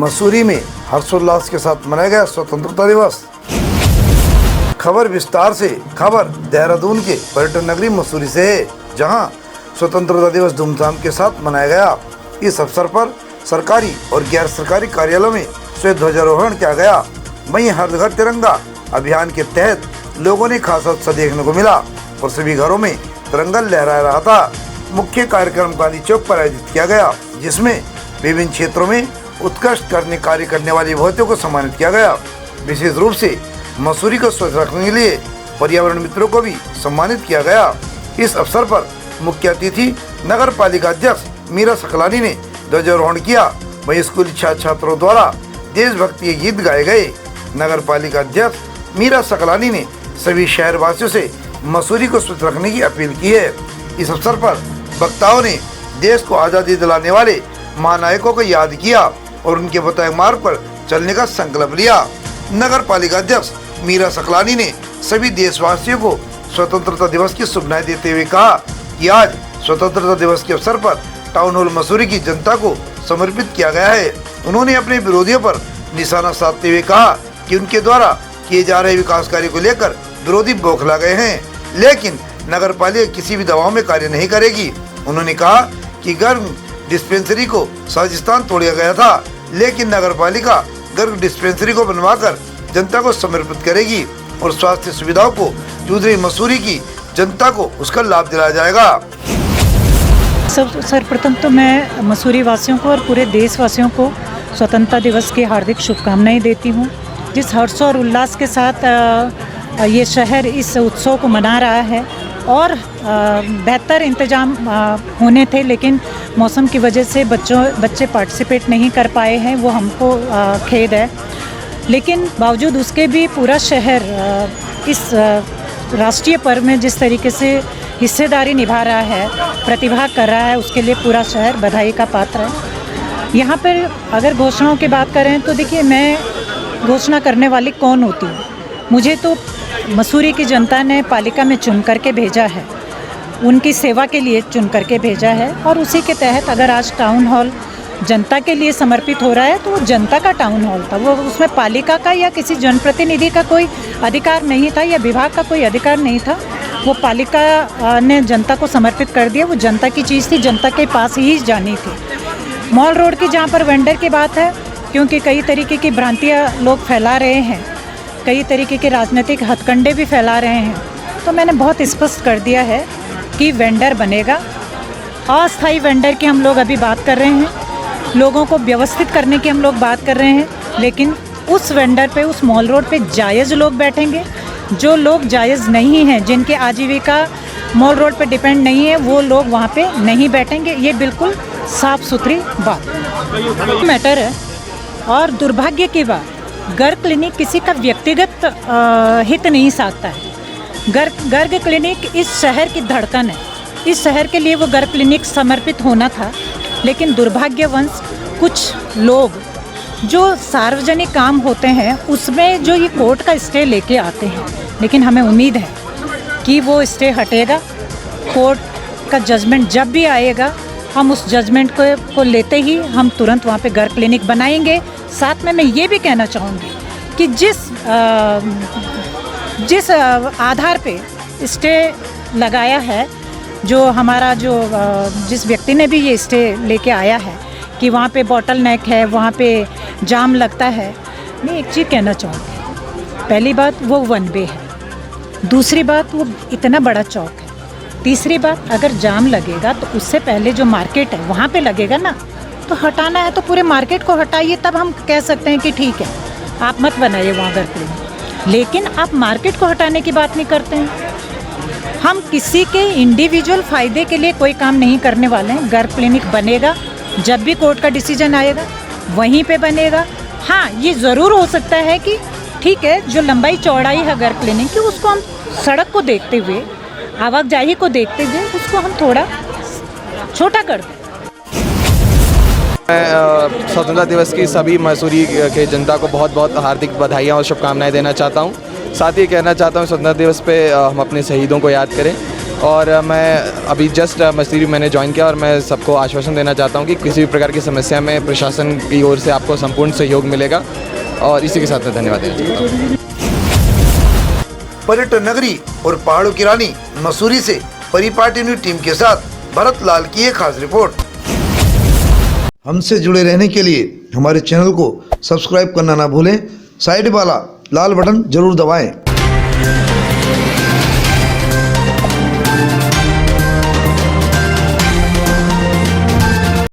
मसूरी में हर्षोल्लास के साथ मनाया गया स्वतंत्रता दिवस। खबर विस्तार से। खबर देहरादून के पर्यटन नगरी मसूरी से है, जहां स्वतंत्रता दिवस धूमधाम के साथ मनाया गया। इस अवसर पर सरकारी और गैर सरकारी कार्यालयों में श्वेत ध्वजारोहण किया गया। वहीं हर घर तिरंगा अभियान के तहत लोगों ने खासा उत्साह देखने को मिला और सभी घरों में तिरंगा लहरा रहा था। मुख्य कार्यक्रम गांधी चौक पर आयोजित किया गया, जिसमें विभिन्न क्षेत्रों में उत्कृष्ट कार्य करने वाले युवतियों को सम्मानित किया गया। विशेष रूप से मसूरी को स्वच्छ रखने के लिए पर्यावरण मित्रों को भी सम्मानित किया गया। इस अवसर पर मुख्य अतिथि नगर पालिका अध्यक्ष मीरा सकलानी ने ध्वजारोहण किया। वहीं स्कूली छात्र छात्रों द्वारा देशभक्ति के गीत गाए गए। नगर पालिका अध्यक्ष मीरा सकलानी ने सभी शहरवासियों से मसूरी को स्वच्छ रखने की अपील की है। इस अवसर पर वक्ताओं ने देश को आज़ादी दिलाने वाले महानायकों को याद किया और उनके बताए मार्ग पर चलने का संकल्प लिया। नगर पालिका अध्यक्ष मीरा सकलानी ने सभी देशवासियों को स्वतंत्रता दिवस की शुभकामनाएं देते हुए कहा कि आज स्वतंत्रता दिवस के अवसर पर टाउन हॉल मसूरी की जनता को समर्पित किया गया है। उन्होंने अपने विरोधियों पर निशाना साधते हुए कहा कि उनके द्वारा किए जा रहे विकास कार्य को लेकर विरोधी बौखला गए हैं, लेकिन नगर पालिका किसी भी दबाव में कार्य नहीं करेगी। उन्होंने कहा कि गर्भ डिस्पेंसरी को साजिस्तान तोड़ा गया था, लेकिन नगर पालिका गर्भ डिस्पेंसरी को बनवाकर जनता को समर्पित करेगी और स्वास्थ्य सुविधाओं को जूझ रही मसूरी की जनता को उसका लाभ दिलाया जाएगा। सर्वप्रथम तो मैं मसूरी वासियों को और पूरे देशवासियों को स्वतंत्रता दिवस की हार्दिक शुभकामनाएं देती हूँ। जिस हर्ष और उल्लास के साथ ये शहर इस उत्सव को मना रहा है और बेहतर इंतजाम होने थे, लेकिन मौसम की वजह से बच्चे पार्टिसिपेट नहीं कर पाए हैं, वो हमको खेद है। लेकिन बावजूद उसके भी पूरा शहर इस राष्ट्रीय पर्व में जिस तरीके से हिस्सेदारी निभा रहा है, प्रतिभा कर रहा है, उसके लिए पूरा शहर बधाई का पात्र है। यहाँ पर अगर घोषणाओं की बात करें तो देखिए, मैं घोषणा करने वाली कौन होती हूँ? मुझे तो मसूरी की जनता ने पालिका में चुन करके भेजा है, उनकी सेवा के लिए चुन करके भेजा है और उसी के तहत अगर आज टाउन हॉल जनता के लिए समर्पित हो रहा है तो वो जनता का टाउन हॉल था, वो उसमें पालिका का या किसी जनप्रतिनिधि का कोई अधिकार नहीं था या विभाग का कोई अधिकार नहीं था। वो पालिका ने जनता को समर्पित कर दिया, वो जनता की चीज़ थी, जनता के पास ही जानी थी। मॉल रोड की जहाँ पर वेंडर की बात है, क्योंकि कई तरीके की भ्रांतियाँ लोग फैला रहे हैं, कई तरीके के राजनीतिक हथकंडे भी फैला रहे हैं, तो मैंने बहुत स्पष्ट कर दिया है कि वेंडर बनेगा। अस्थायी वेंडर की हम लोग अभी बात कर रहे हैं, लोगों को व्यवस्थित करने की हम लोग बात कर रहे हैं, लेकिन उस वेंडर पे, उस मॉल रोड पे जायज़ लोग बैठेंगे। जो लोग जायज़ नहीं हैं, जिनके आजीविका मॉल रोड पे डिपेंड नहीं है, वो लोग वहाँ पे नहीं बैठेंगे। ये बिल्कुल साफ़ सुथरी बात मैटर है। और दुर्भाग्य की बात, गर्ग क्लिनिक किसी का व्यक्तिगत हित नहीं साधता है। गर्ग क्लिनिक इस शहर की धड़कन है, इस शहर के लिए वो गर्ग क्लिनिक समर्पित होना था, लेकिन दुर्भाग्यवश कुछ लोग जो सार्वजनिक काम होते हैं उसमें जो ये कोर्ट का स्टे लेके आते हैं, लेकिन हमें उम्मीद है कि वो स्टे हटेगा। कोर्ट का जजमेंट जब भी आएगा, हम उस जजमेंट को लेते ही हम तुरंत वहाँ पे गर्ग क्लिनिक बनाएंगे। साथ में मैं ये भी कहना चाहूँगी कि जिस आधार पे स्टे लगाया है, जो हमारा जिस व्यक्ति ने भी ये स्टे लेके आया है कि वहाँ पे बॉटल नेक है, वहाँ पे जाम लगता है, मैं एक चीज़ कहना चाहूँगी। पहली बात, वो वन वे है। दूसरी बात, वो इतना बड़ा चौक है। तीसरी बात, अगर जाम लगेगा तो उससे पहले जो मार्केट है वहाँ पे लगेगा ना, तो हटाना है तो पूरे मार्केट को हटाइए, तब हम कह सकते हैं कि ठीक है, आप मत बनाइए वहाँ गर्ग क्लिनिक। लेकिन आप मार्केट को हटाने की बात नहीं करते हैं। हम किसी के इंडिविजुअल फ़ायदे के लिए कोई काम नहीं करने वाले हैं। गर्ग क्लिनिक बनेगा, जब भी कोर्ट का डिसीजन आएगा वहीं पे बनेगा। हाँ, ये ज़रूर हो सकता है कि ठीक है, जो लंबाई चौड़ाई है गर्ग क्लिनिक की, उसको हम सड़क को देखते हुए, आवाजाही को देखते हुए उसको हम थोड़ा छोटा कर दें। मैं स्वतंत्रता दिवस की सभी मसूरी के जनता को बहुत बहुत हार्दिक बधाइयाँ और शुभकामनाएं देना चाहता हूँ। साथ ही कहना चाहता हूँ, स्वतंत्रता दिवस पे हम अपने शहीदों को याद करें। और मैं अभी जस्ट मसूरी मैंने ज्वाइन किया और मैं सबको आश्वासन देना चाहता हूँ कि किसी भी प्रकार की समस्या में प्रशासन की ओर से आपको संपूर्ण सहयोग मिलेगा और इसी के साथ मैं धन्यवाद देना चाहता हूँ। पर्यटन नगरी और पहाड़ों की रानी मसूरी से परिपाटी न्यूज़ टीम के साथ भरत लाल की एक खास रिपोर्ट। हमसे जुड़े रहने के लिए हमारे चैनल को सब्सक्राइब करना ना भूलें, साइड वाला लाल बटन जरूर दबाएं।